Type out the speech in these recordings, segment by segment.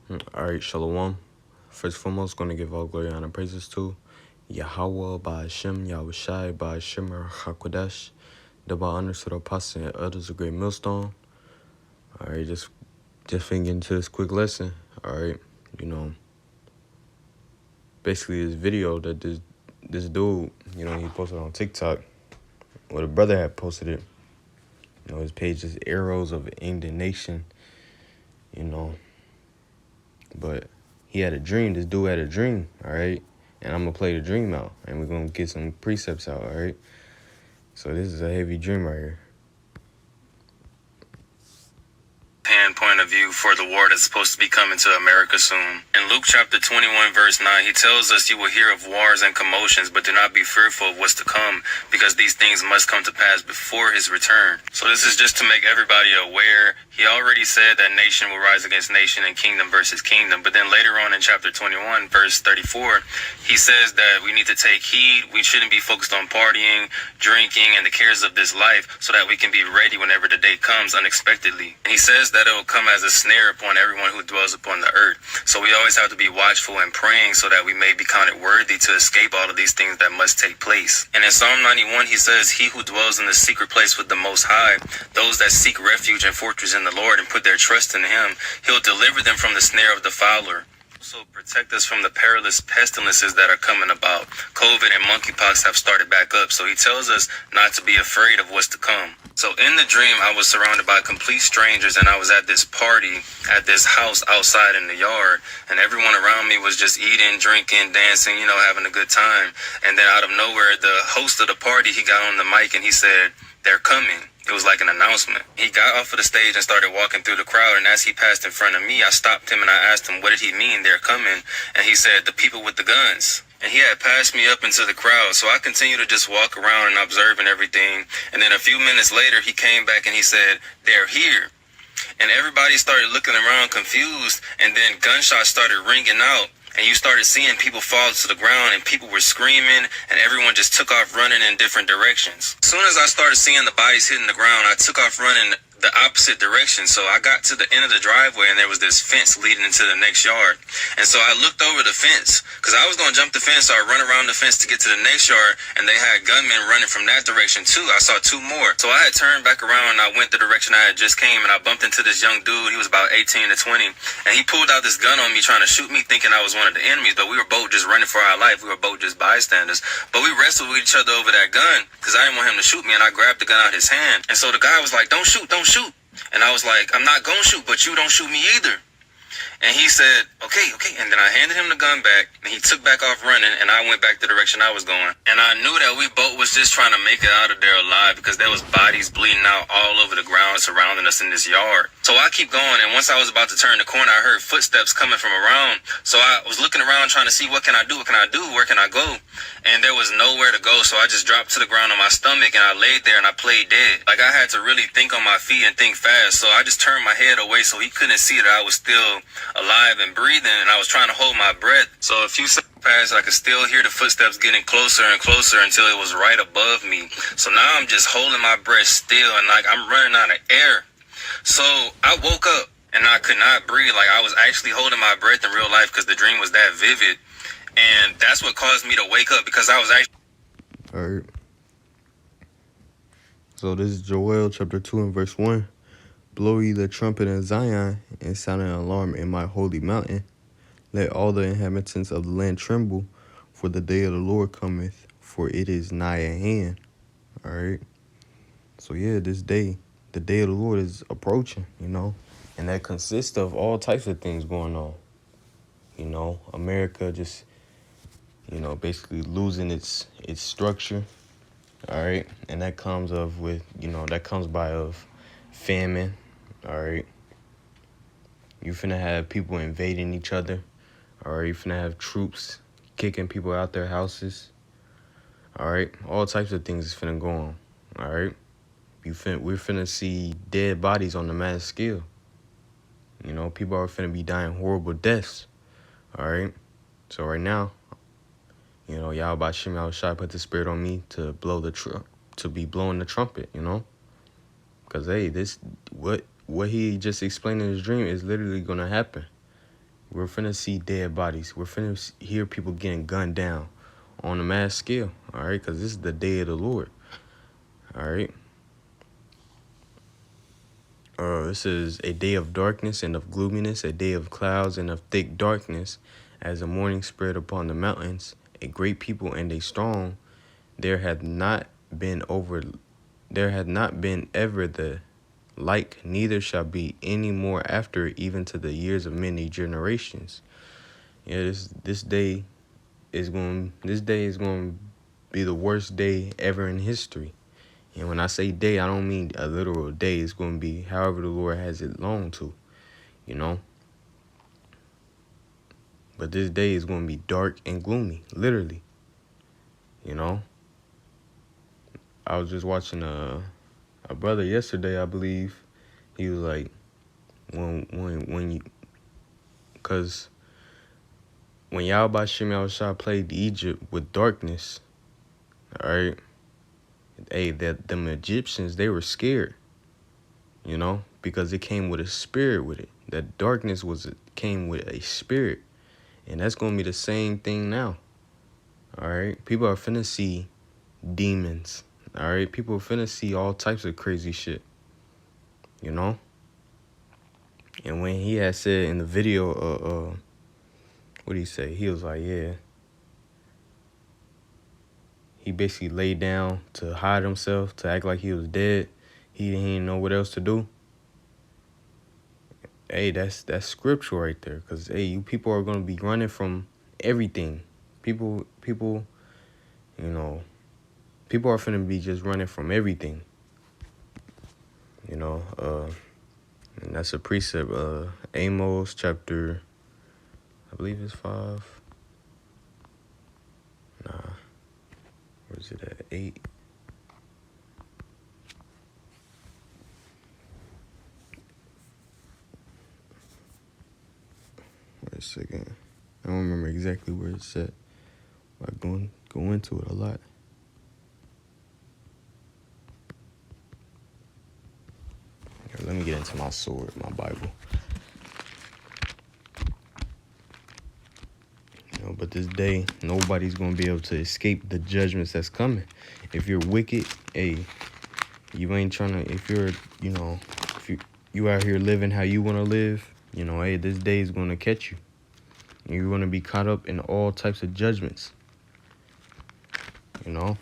All right, Shalom. First and foremost, going to give all glory, honor, and praises to Yahweh, Ba'ashem, Yahushai, Ba'ashem, HaKodesh. Double honors to the apostle and others, a great millstone. All right, just finna get into this quick lesson. All right, basically this video that this dude, he posted on TikTok. Well, the brother had posted it. His page is Arrows of Indignation. But he had a dream. This dude had a dream, all right? And I'm going to play the dream out, and we're going to get some precepts out, all right? So this is a heavy dream right here. Point of view for the war that's supposed to be coming to America soon. In Luke chapter 21 verse 9, he tells us, you will hear of wars and commotions, but do not be fearful of what's to come, because these things must come to pass before his return. So this is just to make everybody aware. He already said that nation will rise against nation and kingdom versus kingdom, but then later on in chapter 21 verse 34, he says that we need to take heed. We shouldn't be focused on partying, drinking, and the cares of this life, so that we can be ready whenever the day comes unexpectedly. And he says that it will come as a snare upon everyone who dwells upon the earth. So we always have to be watchful and praying so that we may be counted worthy to escape all of these things that must take place. And in Psalm 91, he says, he who dwells in the secret place with the Most High, those that seek refuge and fortress in the Lord and put their trust in him, he'll deliver them from the snare of the fowler. So protect us from the perilous pestilences that are coming about. COVID and monkeypox have started back up, so he tells us not to be afraid of what's to come. So in the dream, I was surrounded by complete strangers, and I was at this party at this house outside in the yard, and everyone around me was just eating, drinking, dancing, having a good time. And then out of nowhere, the host of the party, he got on the mic and he said, "They're coming." It was like an announcement. He got off of the stage and started walking through the crowd, and as he passed in front of me, I stopped him and I asked him, what did he mean, they're coming? And he said, the people with the guns. And he had passed me up into the crowd, so I continued to just walk around and observe and everything. And then a few minutes later, he came back and he said, they're here. And everybody started looking around confused, and then gunshots started ringing out. And you started seeing people fall to the ground, and people were screaming, and everyone just took off running in different directions. As soon as I started seeing the bodies hitting the ground, I took off running the opposite direction. So I got to the end of the driveway, and there was this fence leading into the next yard. And so I looked over the fence, because I was going to jump the fence, so I run around the fence to get to the next yard, and they had gunmen running from that direction too. I saw two more. So I had turned back around, and I went the direction I had just came, and I bumped into this young dude. He was about 18 to 20, and he pulled out this gun on me trying to shoot me, thinking I was one of the enemies, but we were both just running for our life. We were both just bystanders. But we wrestled with each other over that gun, because I didn't want him to shoot me, and I grabbed the gun out of his hand. And so the guy was like, don't shoot, don't shoot. And I was like, I'm not going to shoot, but you don't shoot me either. And he said, okay. And then I handed him the gun back, and he took back off running, and I went back the direction I was going. And I knew that we both was just trying to make it out of there alive, because there was bodies bleeding out all over the ground surrounding us in this yard. So I keep going, and once I was about to turn the corner, I heard footsteps coming from around. So I was looking around trying to see, what can I do? What can I do? Where can I go? And there was nowhere to go, so I just dropped to the ground on my stomach, and I laid there, and I played dead. Like, I had to really think on my feet and think fast, so I just turned my head away so he couldn't see that I was still alive and breathing, and I was trying to hold my breath. So a few seconds passed, I could still hear the footsteps getting closer and closer until it was right above me. So now I'm just holding my breath still, and like I'm running out of air. So I woke up, and I could not breathe. Like, I was actually holding my breath in real life, because the dream was that vivid. And that's what caused me to wake up, because I was actually... All right. So this is Joel chapter 2 and verse 1. Blow ye the trumpet in Zion, and sound an alarm in my holy mountain. Let all the inhabitants of the land tremble, for the day of the Lord cometh, for it is nigh at hand. All right. So yeah, this day, the day of the Lord is approaching, and that consists of all types of things going on. America just, basically losing its structure. All right. And that comes by of famine. All right. You finna have people invading each other. All right. You finna have troops kicking people out their houses. All right. All types of things is finna go on. All right. We're finna see dead bodies on the mass scale. People are finna be dying horrible deaths. All right. So right now, Yahweh Ba'ashem Yahushai put the spirit on me to be blowing the trumpet, Because, hey, what he just explained in his dream is literally going to happen. We're finna see dead bodies. We're finna hear people getting gunned down on a mass scale, all right? Because this is the day of the Lord, all right? This is a day of darkness and of gloominess, a day of clouds and of thick darkness, as the morning spread upon the mountains, a great people and a strong. There had not been ever the like, neither shall be any more after it, even to the years of many generations. Yeah, this day is going to be the worst day ever in history. And when I say day, I don't mean a literal day. It's going to be however the Lord has it long to, you know. But this day is going to be dark and gloomy, literally, you know. I was just watching a brother yesterday, I believe. He was like, because when Yahweh Shem Yahushua played Egypt with darkness, all right, hey, that them Egyptians, they were scared, you know, because it came with a spirit with it. That darkness came with a spirit, and that's gonna be the same thing now. All right, people are finna see demons. All right, people are finna see all types of crazy shit, you know. And when he had said in the video, what did he say? He was like, yeah. He basically laid down to hide himself, to act like he was dead. He didn't know what else to do. Hey, that's scripture right there. Cause hey, you people are gonna be running from everything. People, you know, people are finna be just running from everything. You know, and that's a precept. Amos chapter, I believe it's 5. Nah, where is it at? 8. Wait a second. I don't remember exactly where it's at. I go into it a lot. Here, let me get into my sword, my Bible. You know, but this day, nobody's gonna be able to escape the judgments that's coming. If you're wicked, hey, you ain't trying to. If you're, you know, if you out here living how you want to live, you know, hey, this day is gonna catch you. You're gonna be caught up in all types of judgments. You know.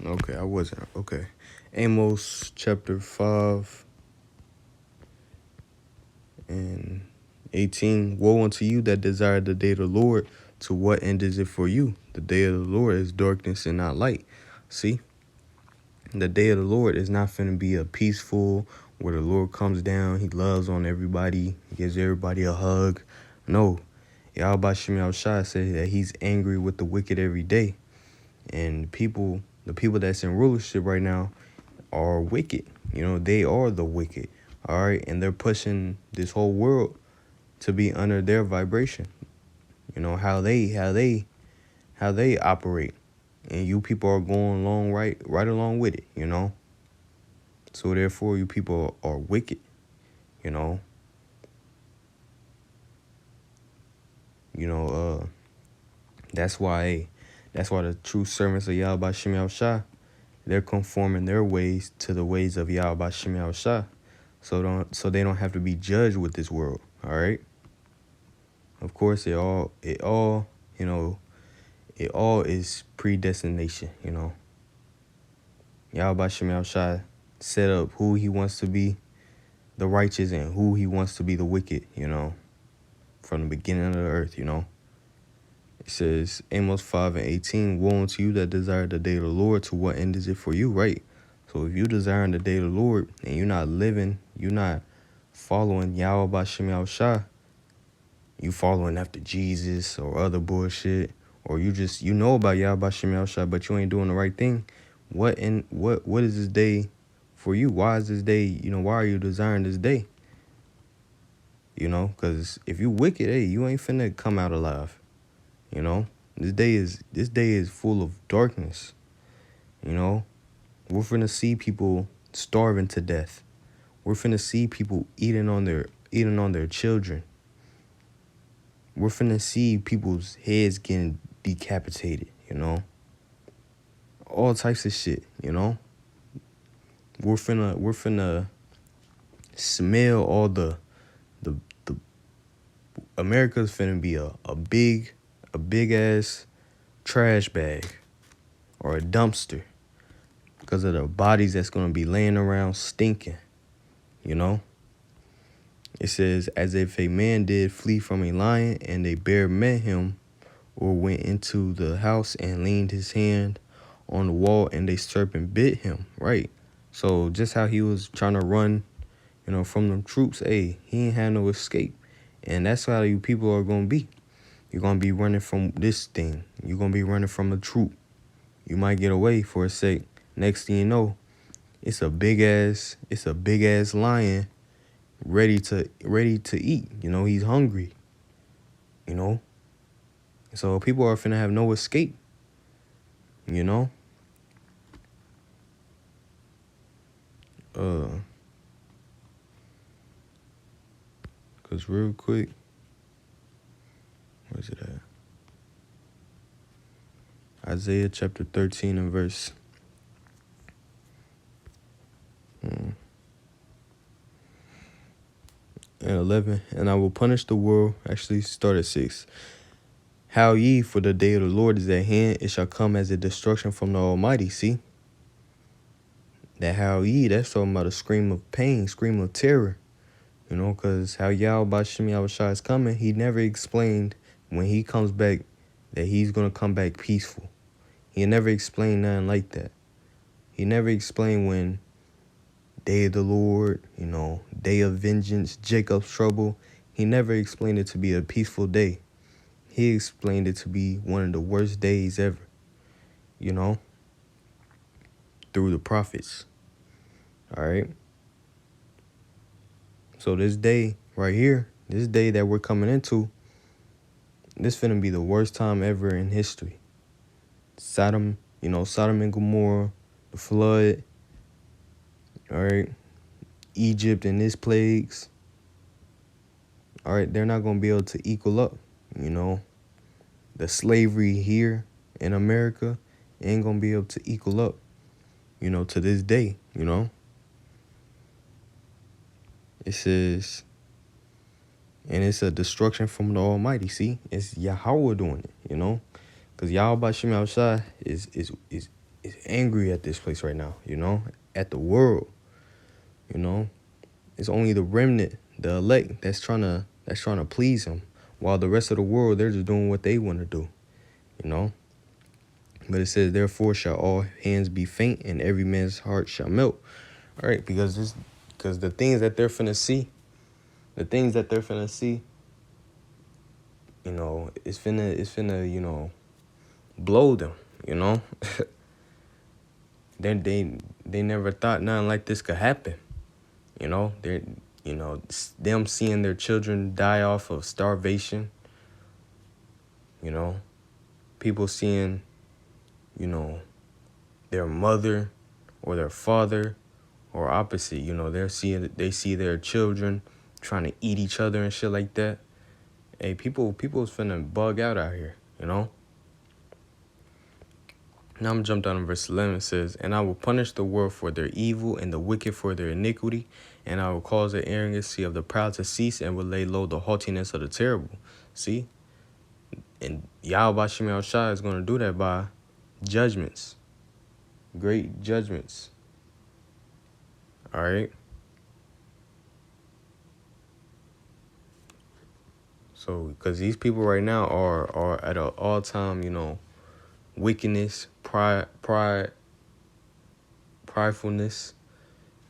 Okay, I wasn't. Okay. Amos chapter 5 and 18. Woe unto you that desire the day of the Lord. To what end is it for you? The day of the Lord is darkness and not light. See? The day of the Lord is not finna be a peaceful where the Lord comes down. He loves on everybody. He gives everybody a hug. No. Yahweh Shem Yahushua said that he's angry with the wicked every day. And the people that's in rulership right now are wicked. You know, they are the wicked. All right. And they're pushing this whole world to be under their vibration. You know, how they operate. And you people are going along right along with it, you know. So therefore you people are wicked, you know. That's why the true servants of Yahweh Shem Yahushua, they're conforming their ways to the ways of Yahweh Shem Yahushua. So they don't have to be judged with this world. All right. Of course, it all, you know, it all is predestination, you know. Yahweh Shem Yahushua set up who he wants to be the righteous and who he wants to be the wicked, you know, from the beginning of the earth, you know. It says, Amos 5 and 18, woe unto you that desire the day of the Lord, to what end is it for you, right? So if you desiring the day of the Lord and you're not living, you're not following Yahweh Shem Yahushua, you following after Jesus or other bullshit, or you know about Yahweh Shem Yahushua, but you ain't doing the right thing, what is this day for you? Why is this day, you know, why are you desiring this day? You know, because if you wicked, hey, you ain't finna come out alive. You know, this day is full of darkness. You know, we're finna see people starving to death. We're finna see people eating on their children. We're finna see people's heads getting decapitated, you know? All types of shit, you know? We're finna smell all the America's finna be a big ass trash bag or a dumpster because of the bodies that's gonna be laying around stinking, you know? It says, as if a man did flee from a lion and a bear met him, or went into the house and leaned his hand on the wall and a serpent bit him, right? So just how he was trying to run, you know, from them troops, hey, he ain't had no escape. And that's how you people are going to be. You're going to be running from this thing. You're going to be running from a troop. You might get away for a sec. Next thing you know, it's a big ass lion ready to eat. You know, he's hungry. You know? So people are finna have no escape. You know? Cause real quick, where's it at? Isaiah chapter 13 and verse 11. And I will punish the world. Actually, start at 6. How ye, for the day of the Lord is at hand, it shall come as a destruction from the Almighty. See? That how ye, that's talking about a scream of pain, scream of terror. You know, because how Yahweh Shem Yahushua is coming, he never explained when he comes back that he's going to come back peaceful. He never explained nothing like that. He never explained when day of the Lord, you know, day of vengeance, Jacob's trouble. He never explained it to be a peaceful day. He explained it to be one of the worst days ever, you know, through the prophets. All right. So this day right here, this day that we're coming into, this finna be the worst time ever in history. Sodom and Gomorrah, the flood, all right, Egypt and its plagues, all right, they're not going to be able to equal up, you know. The slavery here in America ain't going to be able to equal up, you know, to this day, you know. It says, and it's a destruction from the Almighty. See, it's Yahweh doing it, you know, because Yahweh Shem Yahushua is angry at this place right now, you know, at the world, you know. It's only the remnant, the elect, that's trying to please him, while the rest of the world, they're just doing what they want to do, you know. But it says, therefore shall all hands be faint and every man's heart shall melt. All right, because the things that they're finna see, you know, it's finna, you know, blow them, you know. They never thought nothing like this could happen. You know, them seeing their children die off of starvation, you know, people seeing, you know, their mother or their father or opposite, you know, they see their children trying to eat each other and shit like that. Hey, people's finna bug out here, you know. Now I'm jump down in verse 11. It says, and I will punish the world for their evil and the wicked for their iniquity, and I will cause the arrogancy of the proud to cease and will lay low the haughtiness of the terrible. See? And Yahweh Shem Yahushua is going to do that by judgments. Great judgments. All right? So, because these people right now are at an all-time, you know, wickedness, pridefulness,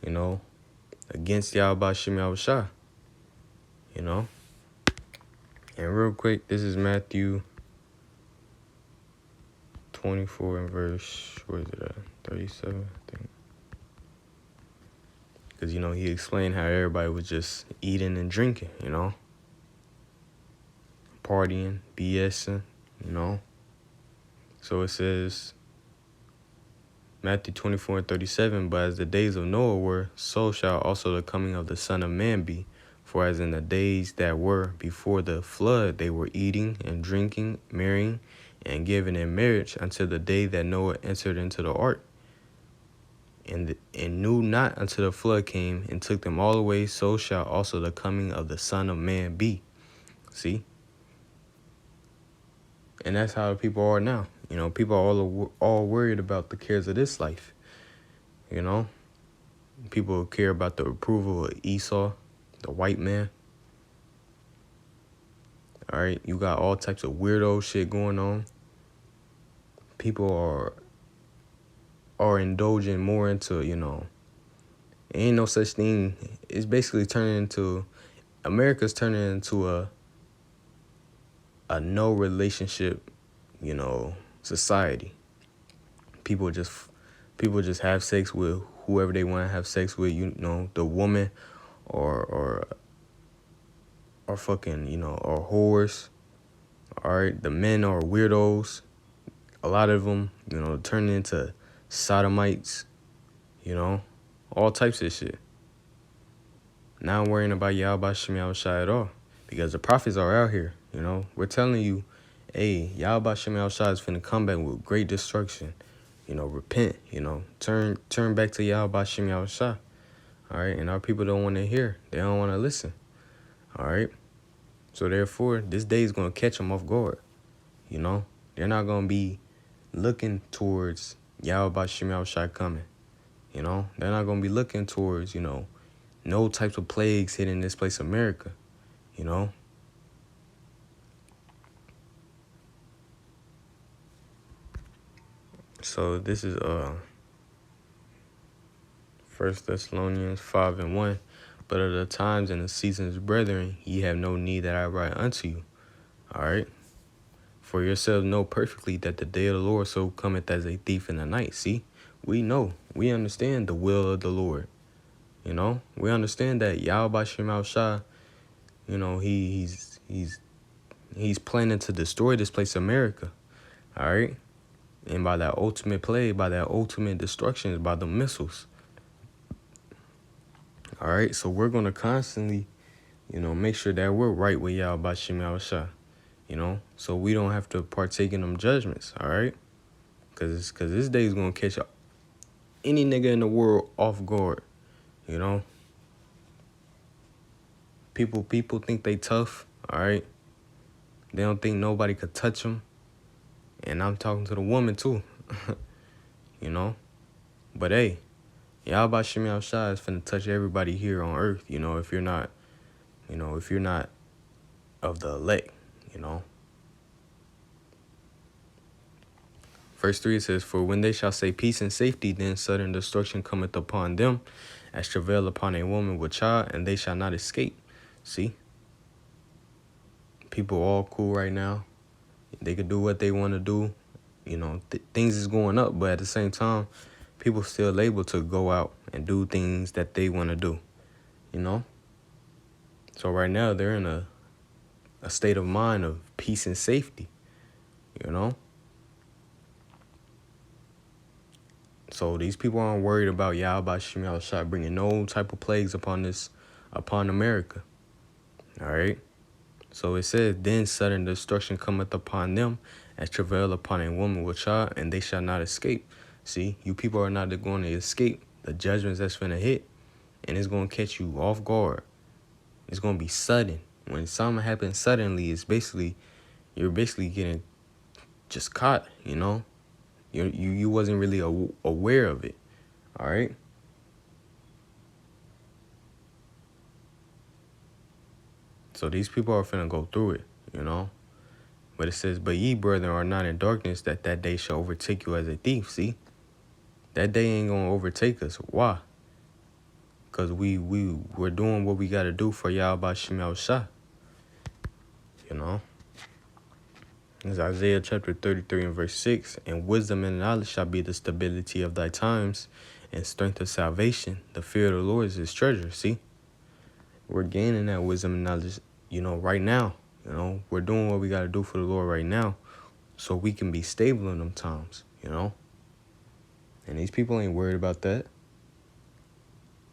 you know, against Yahweh Shem Yahushua, you know. And real quick, this is Matthew 24 and verse, where is it at? 37, I think. Because, you know, he explained how everybody was just eating and drinking, you know. Partying, BSing, you know. So it says, Matthew 24:37, but as the days of Noah were, so shall also the coming of the Son of Man be. For as in the days that were before the flood, they were eating and drinking, marrying, and giving in marriage until the day that Noah entered into the ark, and knew not until the flood came and took them all away, so shall also the coming of the Son of Man be. See? And that's how people are now. You know, people are all worried about the cares of this life. You know? People care about the approval of Esau, the white man. All right? You got all types of weirdo shit going on. People are indulging more into, you know, ain't no such thing. It's basically America's turning into a no relationship, you know, society. People just have sex with whoever they want to have sex with, you know, the woman or fucking, you know, or whores. All right, the men are weirdos. A lot of them, you know, turn into sodomites, you know, all types of shit. Not worrying about Yahweh Shem Yahushua at all, because the prophets are out here, you know. We're telling you, hey, Yahweh Shem Yahushua is finna come back with great destruction. You know, repent, you know, turn back to Yahweh Shem Yahushua. All right, and our people don't want to hear. They don't want to listen. All right. So therefore, this day is going to catch them off guard. You know, they're not going to be looking towards Yahweh Shem Yahushua coming. You know, they're not going to be looking towards, you know, no types of plagues hitting this place, America. You know. So this is 1 Thessalonians 5:1. But of the times and the seasons, brethren, ye have no need that I write unto you. All right. For yourselves know perfectly that the day of the Lord so cometh as a thief in the night. See, we know, we understand the will of the Lord. You know, we understand that Yahweh Shem Shah, you know, he's planning to destroy this place, America. All right. And by that ultimate plague, by that ultimate destruction, is by the missiles. All right. So we're going to constantly, you know, make sure that we're right with Yahweh Shem Shah. You know, so we don't have to partake in them judgments, all right? Because this day is going to catch any nigga in the world off guard, you know? People think they tough, all right? They don't think nobody could touch them. And I'm talking to the woman, too, you know? But, hey, Yahweh Shem Yahushua is finna touch everybody here on earth, you know, if you're not of the elect, you know? Verse 3 says, for when they shall say peace and safety, then sudden destruction cometh upon them, as travail upon a woman with child, and they shall not escape. See? People all cool right now. They could do what they want to do. You know, things is going up, but at the same time, people still able to go out and do things that they want to do. You know? So right now, they're in a state of mind of peace and safety. You know? So these people aren't worried about Yahweh Shem Yahushua bringing no type of plagues upon America. All right. So it says, then sudden destruction cometh upon them, as travail upon a woman with child, and they shall not escape. See, you people are not going to escape the judgments that's finna hit, and it's going to catch you off guard. It's going to be sudden. When something happens suddenly, you're basically getting just caught. You know. You wasn't really aware of it, all right? So these people are finna go through it, you know? But it says, but ye, brethren, are not in darkness, that day shall overtake you as a thief, see? That day ain't gonna overtake us. Why? Because we're doing what we gotta do for Yahweh Shem Yahushua, you know? It's Isaiah chapter 33 and verse 6. And wisdom and knowledge shall be the stability of thy times, and strength of salvation. The fear of the Lord is his treasure. See? We're gaining that wisdom and knowledge, you know, right now. You know, we're doing what we got to do for the Lord right now, so we can be stable in them times, you know? And these people ain't worried about that.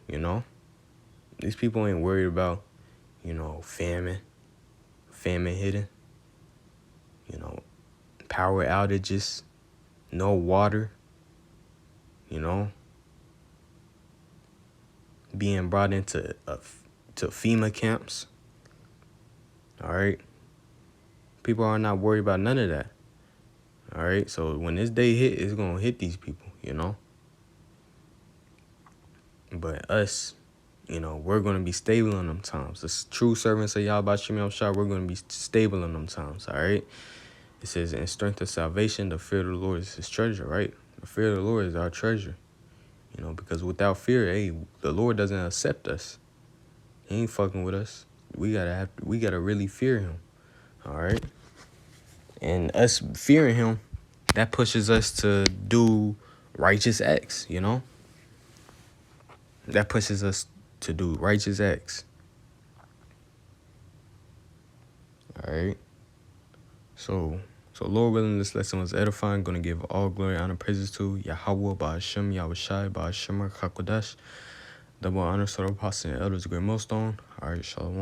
You know? These people ain't worried about, famine hitting, power outages, no water, being brought into to FEMA camps. All right? People are not worried about none of that. All right? So when this day hit, it's going to hit these people, But us, we're going to be stable in them times. The true servants of Yahweh Shem Shah, we're going to be stable in them times, all right? It says, in strength of salvation, the fear of the Lord is his treasure, right? The fear of the Lord is our treasure, because without fear, the Lord doesn't accept us. He ain't fucking with us. We gotta really fear him, all right? And us fearing him, that pushes us to do righteous acts, That pushes us to do righteous acts. All right. So Lord willing, this lesson was edifying. Gonna give all glory, honor, praises to Yahweh, Ba'ashem, Yahushai, Ba'ashem, Hakodash. Double honor to the apostle and elders, great millstone. All right, shalom.